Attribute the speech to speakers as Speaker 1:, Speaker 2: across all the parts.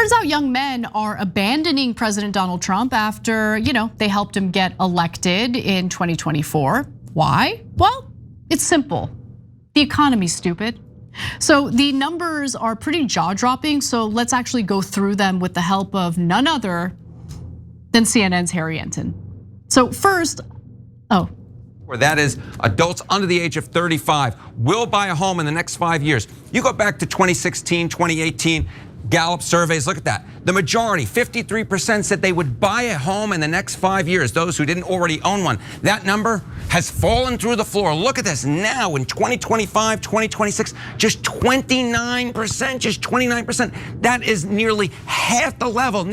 Speaker 1: Turns out young men are abandoning President Donald Trump after, they helped him get elected in 2024. Why? Well, it's simple. The economy's stupid. So the numbers are pretty jaw-dropping, so let's actually go through them with the help of none other than CNN's Harry Enten. So first,
Speaker 2: that is, adults under the age of 35 will buy a home in the next 5 years. You go back to 2016, 2018, Gallup surveys, look at that. The majority, 53%, said they would buy a home in the next 5 years, those who didn't already own one. That number has fallen through the floor. Look at this now in 2025, 2026, just 29%, just 29%. That is nearly half the level,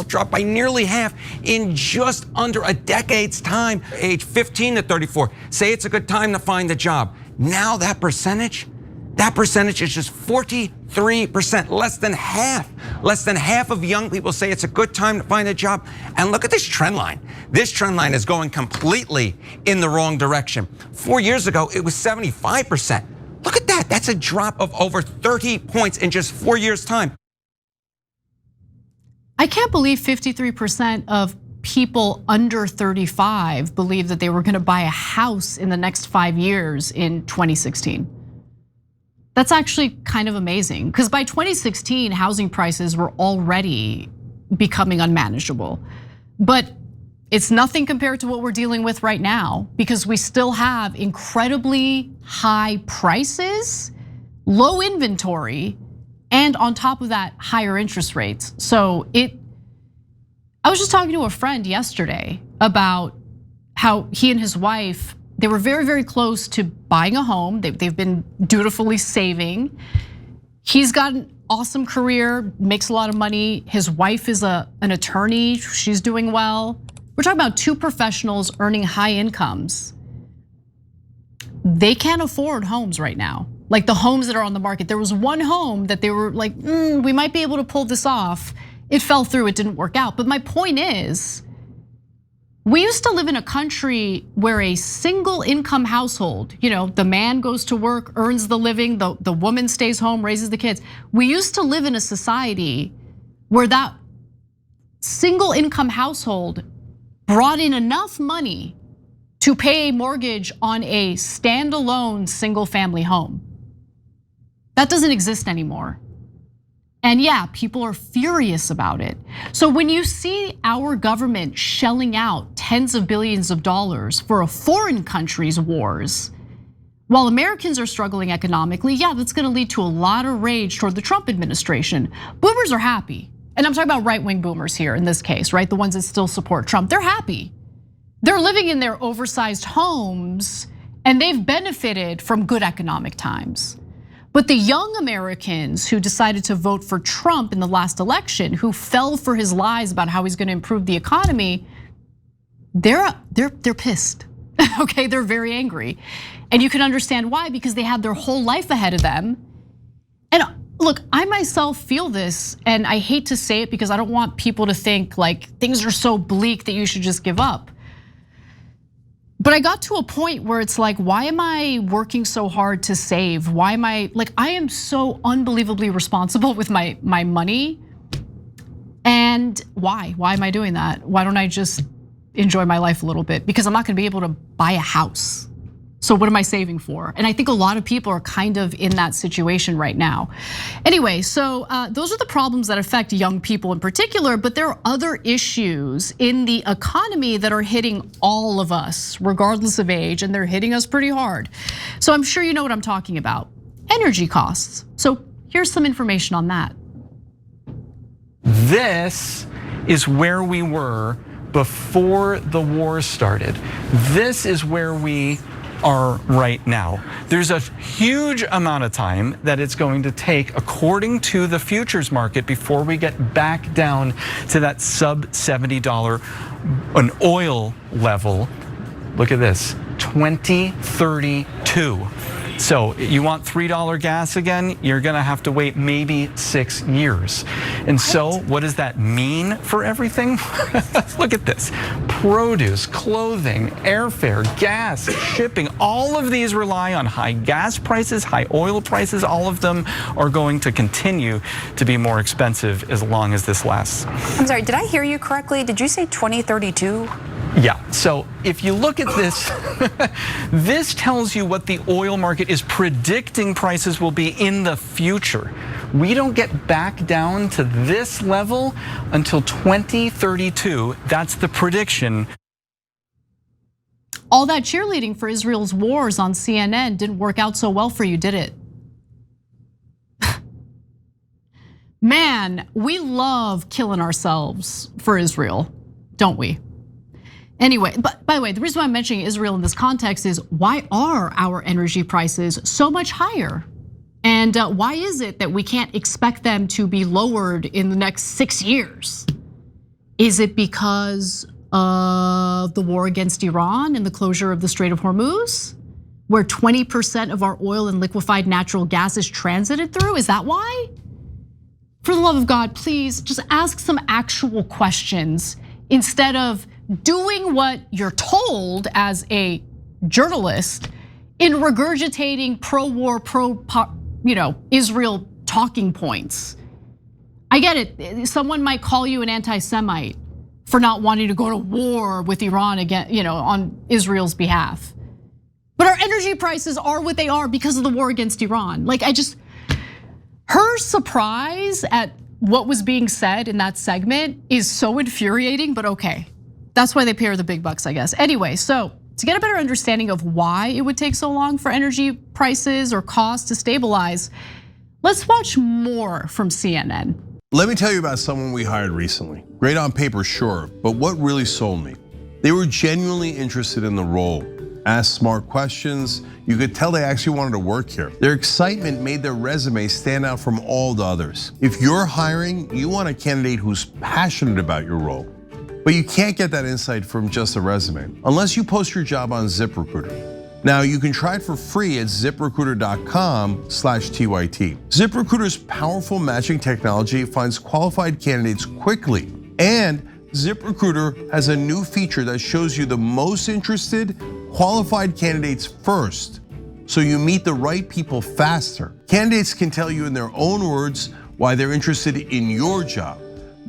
Speaker 2: dropped by nearly half in just under a decade's time. Age 15 to 34, say it's a good time to find a job. Now that percentage is just 43%, less than half. Less than half of young people say it's a good time to find a job. And look at this trend line. This trend line is going completely in the wrong direction. 4 years ago, it was 75%. Look at that, that's a drop of over 30 points in just 4 years' time.
Speaker 1: I can't believe 53% of people under 35 believe that they were gonna buy a house in the next 5 years in 2016. That's actually kind of amazing, because by 2016, housing prices were already becoming unmanageable. But it's nothing compared to what we're dealing with right now, because we still have incredibly high prices, low inventory, and on top of that, higher interest rates. So I was just talking to a friend yesterday about how he and his wife, they were very, very close to buying a home. They've been dutifully saving. He's got an awesome career, makes a lot of money. His wife is an attorney, she's doing well. We're talking about two professionals earning high incomes. They can't afford homes right now. Like the homes that are on the market. There was one home that they were like, we might be able to pull this off. It fell through, it didn't work out. But my point is, we used to live in a country where a single income household, the man goes to work, earns the living, the woman stays home, raises the kids. We used to live in a society where that single income household brought in enough money to pay a mortgage on a standalone single family home. That doesn't exist anymore. And yeah, people are furious about it. So when you see our government shelling out tens of billions of dollars for a foreign country's wars, while Americans are struggling economically, yeah, that's gonna lead to a lot of rage toward the Trump administration. Boomers are happy. And I'm talking about right-wing boomers here in this case, right? The ones that still support Trump, they're happy. They're living in their oversized homes and they've benefited from good economic times. But the young Americans who decided to vote for Trump in the last election, who fell for his lies about how he's gonna improve the economy, they're pissed, okay? They're very angry. And you can understand why, because they had their whole life ahead of them. And look, I myself feel this, and I hate to say it because I don't want people to think like things are so bleak that you should just give up. But I got to a point where it's like, why am I working so hard to save? Why am I am so unbelievably responsible with my money. And why? Why am I doing that? Why don't I just enjoy my life a little bit? Because I'm not gonna be able to buy a house. So what am I saving for? And I think a lot of people are kind of in that situation right now. Anyway, so those are the problems that affect young people in particular, but there are other issues in the economy that are hitting all of us, regardless of age, and they're hitting us pretty hard. So I'm sure you know what I'm talking about. Energy costs. So here's some information on that.
Speaker 3: This is where we were before the war started. This is where we are right now. There's a huge amount of time that it's going to take, according to the futures market, before we get back down to that sub $70 an oil level. Look at this, 2032. So you want $3 gas again, you're gonna have to wait maybe 6 years. And so what does that mean for everything? Look at this. Produce, clothing, airfare, gas, shipping, all of these rely on high gas prices, high oil prices. All of them are going to continue to be more expensive as long as this lasts.
Speaker 4: I'm sorry, did I hear you correctly? Did you say 2032?
Speaker 3: Yeah, so if you look at this, this tells you what the oil market is predicting prices will be in the future. We don't get back down to this level until 2032. That's the prediction.
Speaker 1: All that cheerleading for Israel's wars on CNN didn't work out so well for you, did it? Man, we love killing ourselves for Israel, don't we? Anyway, but by the way, the reason why I'm mentioning Israel in this context is why are our energy prices so much higher? And why is it that we can't expect them to be lowered in the next 6 years? Is it because of the war against Iran and the closure of the Strait of Hormuz, where 20% of our oil and liquefied natural gas is transited through? Is that why? For the love of God, please just ask some actual questions instead of doing what you're told as a journalist in regurgitating pro-war, Israel talking points. I get it. Someone might call you an anti-Semite for not wanting to go to war with Iran again, on Israel's behalf. But our energy prices are what they are because of the war against Iran. Her surprise at what was being said in that segment is so infuriating, but okay. That's why they pay her the big bucks, I guess. Anyway, so to get a better understanding of why it would take so long for energy prices or costs to stabilize, let's watch more from CNN.
Speaker 5: Let me tell you about someone we hired recently. Great on paper, sure, but what really sold me? They were genuinely interested in the role, asked smart questions. You could tell they actually wanted to work here. Their excitement made their resume stand out from all the others. If you're hiring, you want a candidate who's passionate about your role. But you can't get that insight from just a resume unless you post your job on ZipRecruiter. Now you can try it for free at ZipRecruiter.com/TYT. ZipRecruiter's powerful matching technology finds qualified candidates quickly, and ZipRecruiter has a new feature that shows you the most interested, qualified candidates first, so you meet the right people faster. Candidates can tell you in their own words why they're interested in your job.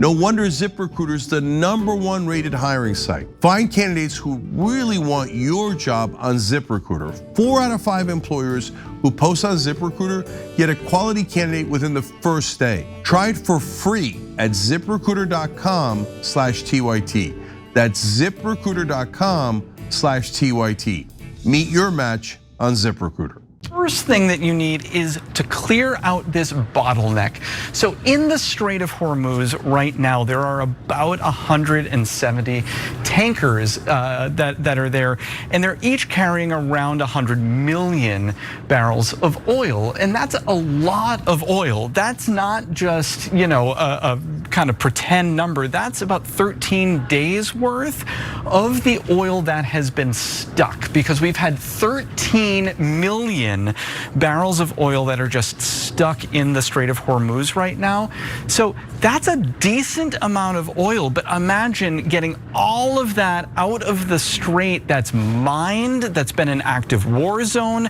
Speaker 5: No wonder ZipRecruiter's the #1 rated hiring site. Find candidates who really want your job on ZipRecruiter. 4 out of 5 employers who post on ZipRecruiter get a quality candidate within the first day. Try it for free at ZipRecruiter.com/TYT. That's ZipRecruiter.com/TYT. Meet your match on ZipRecruiter.
Speaker 3: First thing that you need is to clear out this bottleneck. So in the Strait of Hormuz right now, there are about 170 tankers that are there, and they're each carrying around 100 million barrels of oil, and that's a lot of oil. That's not just a kind of pretend number. That's about 13 days worth of the oil that has been stuck, because we've had 13 million barrels of oil that are just stuck in the Strait of Hormuz right now. So that's a decent amount of oil, but imagine getting all of that out of the strait that's mined, that's been an active war zone.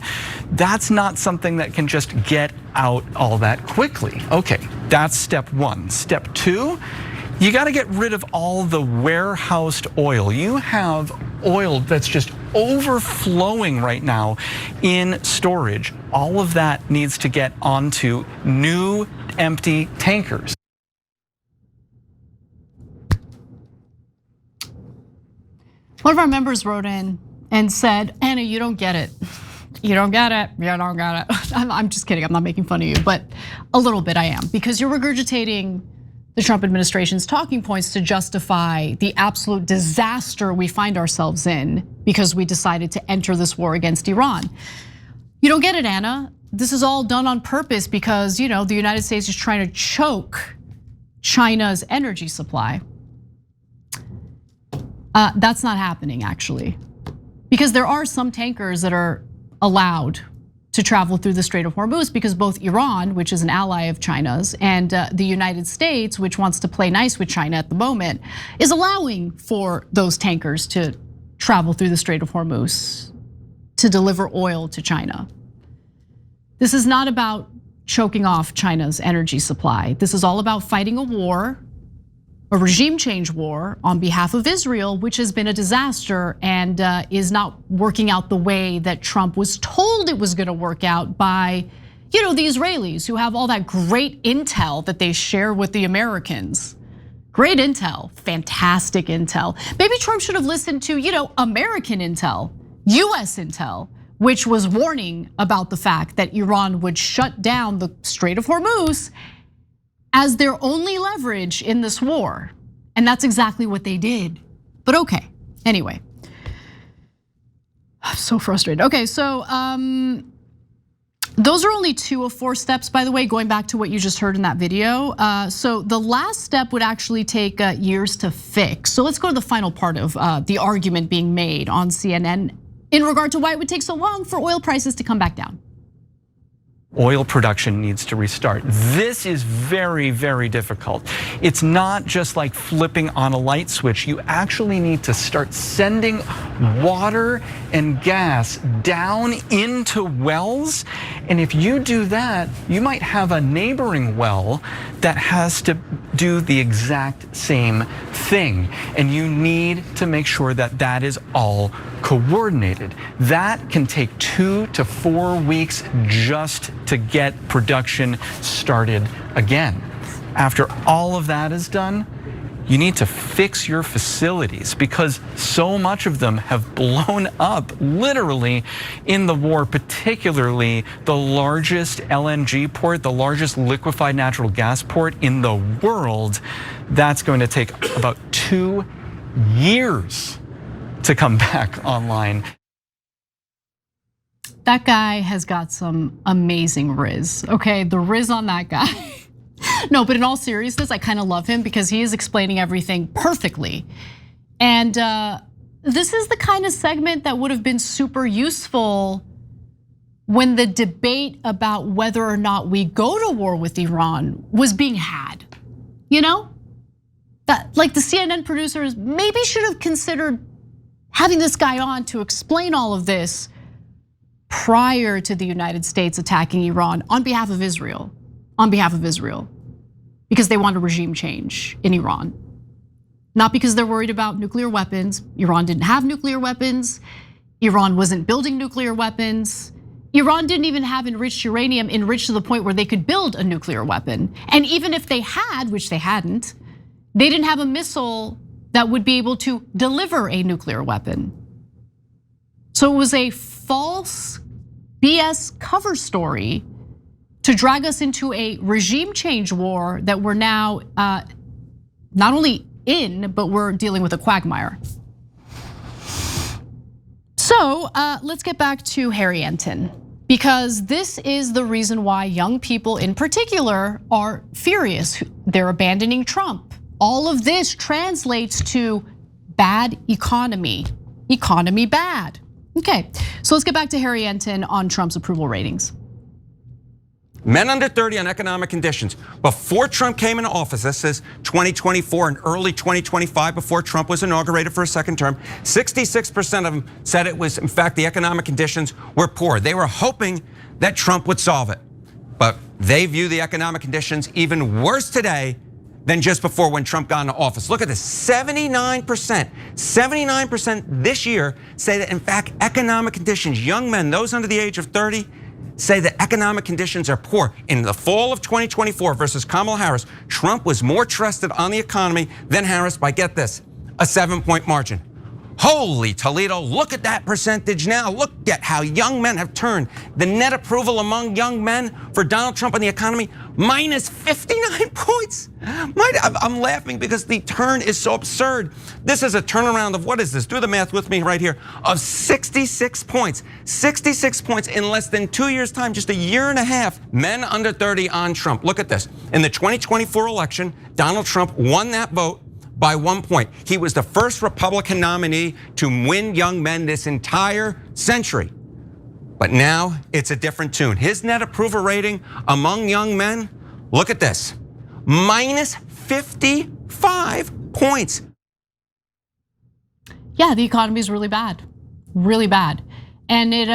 Speaker 3: That's not something that can just get out all that quickly. Okay, that's step 1. Step 2, you gotta get rid of all the warehoused oil. You have oil that's just overflowing right now in storage. All of that needs to get onto new empty tankers.
Speaker 1: One of our members wrote in and said, Anna, you don't get it. You don't get it, you don't get it. I'm just kidding, I'm not making fun of you, but a little bit I am, because you're regurgitating the Trump administration's talking points to justify the absolute disaster we find ourselves in because we decided to enter this war against Iran. You don't get it, Anna. This is all done on purpose because the United States is trying to choke China's energy supply. That's not happening, actually, because there are some tankers that are allowed to travel through the Strait of Hormuz because both Iran, which is an ally of China's, and the United States, which wants to play nice with China at the moment, is allowing for those tankers to travel through the Strait of Hormuz to deliver oil to China. This is not about choking off China's energy supply. This is all about fighting a war, a regime change war on behalf of Israel, which has been a disaster and is not working out the way that Trump was told it was gonna work out by, the Israelis who have all that great intel that they share with the Americans. Great intel, fantastic intel. Maybe Trump should have listened to, American intel, US intel, which was warning about the fact that Iran would shut down the Strait of Hormuz as their only leverage in this war. And that's exactly what they did. But okay, anyway. I'm so frustrated. Okay, so those are only 2 of 4 steps, by the way, going back to what you just heard in that video. So the last step would actually take years to fix. So let's go to the final part of the argument being made on CNN in regard to why it would take so long for oil prices to come back down.
Speaker 3: Oil production needs to restart. This is very, very difficult. It's not just like flipping on a light switch. You actually need to start sending water and gas down into wells. And if you do that, you might have a neighboring well that has to do the exact same thing. And you need to make sure that that is all coordinated. That can take 2 to 4 weeks just to get production started again. After all of that is done, you need to fix your facilities because so much of them have blown up literally in the war, particularly the largest LNG port, the largest liquefied natural gas port in the world. That's going to take about 2 years to come back online.
Speaker 1: That guy has got some amazing riz, okay? The riz on that guy. No, but in all seriousness, I kind of love him because he is explaining everything perfectly. And this is the kind of segment that would have been super useful when the debate about whether or not we go to war with Iran was being had. That like the CNN producers maybe should have considered having this guy on to explain all of this prior to the United States attacking Iran on behalf of Israel, because they want a regime change in Iran. Not because they're worried about nuclear weapons. Iran didn't have nuclear weapons. Iran wasn't building nuclear weapons. Iran didn't even have enriched uranium enriched to the point where they could build a nuclear weapon. And even if they had, which they hadn't, they didn't have a missile that would be able to deliver a nuclear weapon. So it was a false BS cover story to drag us into a regime change war that we're now not only in, but we're dealing with a quagmire. So let's get back to Harry Enten, because this is the reason why young people in particular are furious. They're abandoning Trump. All of this translates to bad economy bad. Okay, so let's get back to Harry Enten on Trump's approval ratings.
Speaker 2: Men under 30 on economic conditions. Before Trump came into office, this is 2024 and early 2025, before Trump was inaugurated for a second term, 66% of them said it was, in fact, the economic conditions were poor. They were hoping that Trump would solve it. But they view the economic conditions even worse today than just before when Trump got into office. Look at this, 79% this year say that in fact economic conditions, young men, those under the age of 30, say that economic conditions are poor. In the fall of 2024 versus Kamala Harris, Trump was more trusted on the economy than Harris by, get this, a 7-point margin. Holy Toledo, look at that percentage now. Look at how young men have turned. The net approval among young men for Donald Trump and the economy, minus 59 points. I'm laughing because the turn is so absurd. This is a turnaround of, what is this? Do the math with me right here, of 66 points. 66 points in less than 2 years' time, just a year and a half. Men under 30 on Trump. Look at this. In the 2024 election, Donald Trump won that vote by 1 point. He was the first Republican nominee to win young men this entire century. But now it's a different tune. His net approval rating among young men, look at this, minus 55 points.
Speaker 1: Yeah, the economy is really bad, really bad. And it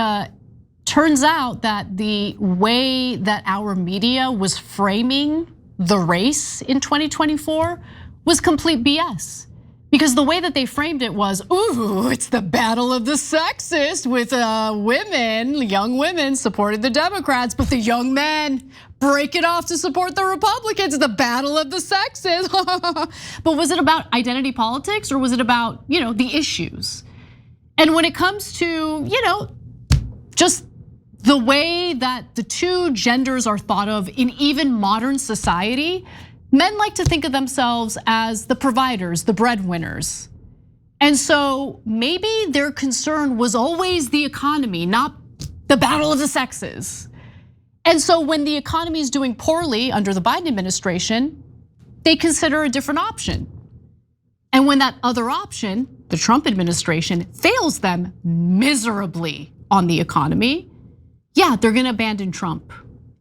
Speaker 1: turns out that the way that our media was framing the race in 2024 was complete BS. Because the way that they framed it was, ooh, it's the battle of the sexes with women, young women supported the Democrats, but the young men break it off to support the Republicans, the battle of the sexes. But was it about identity politics or was it about, the issues? And when it comes to, just the way that the two genders are thought of in even modern society, men like to think of themselves as the providers, the breadwinners. And so maybe their concern was always the economy, not the battle of the sexes. And so when the economy is doing poorly under the Biden administration, they consider a different option. And when that other option, the Trump administration, fails them miserably on the economy, yeah, they're gonna abandon Trump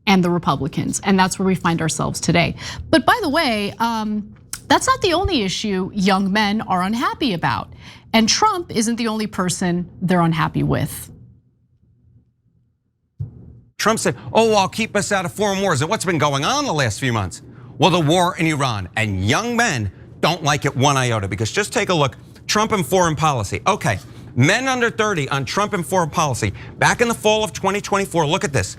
Speaker 1: and the Republicans, and that's where we find ourselves today. But by the way, that's not the only issue young men are unhappy about. And Trump isn't the only person they're unhappy with.
Speaker 2: Trump said, I'll keep us out of foreign wars. And what's been going on the last few months? Well, the war in Iran, and young men don't like it one iota, because just take a look, Trump and foreign policy. Okay, men under 30 on Trump and foreign policy. Back in the fall of 2024, look at this.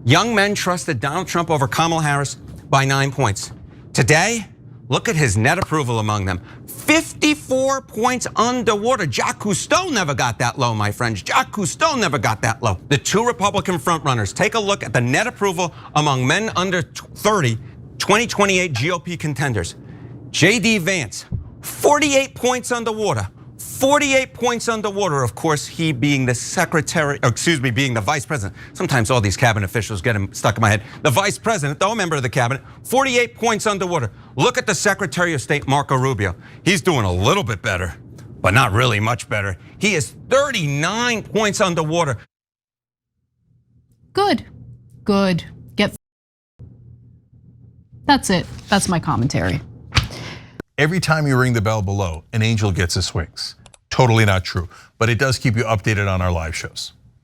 Speaker 2: Young men trusted Donald Trump over Kamala Harris by 9 points. Today, look at his net approval among them. 54 points underwater. Jacques Cousteau never got that low, my friends. Jacques Cousteau never got that low. The two Republican frontrunners, take a look at the net approval among men under 30, 2028 GOP contenders. J.D. Vance, 48 points underwater. 48 points underwater, of course, he being the secretary, being the vice president. Sometimes all these cabinet officials get him stuck in my head. The vice president, though a member of the cabinet, 48 points underwater. Look at the Secretary of State, Marco Rubio. He's doing a little bit better, but not really much better. He is 39 points underwater.
Speaker 1: Good. That's it, that's my commentary.
Speaker 5: Every time you ring the bell below, an angel gets his wings. Totally not true, but it does keep you updated on our live shows.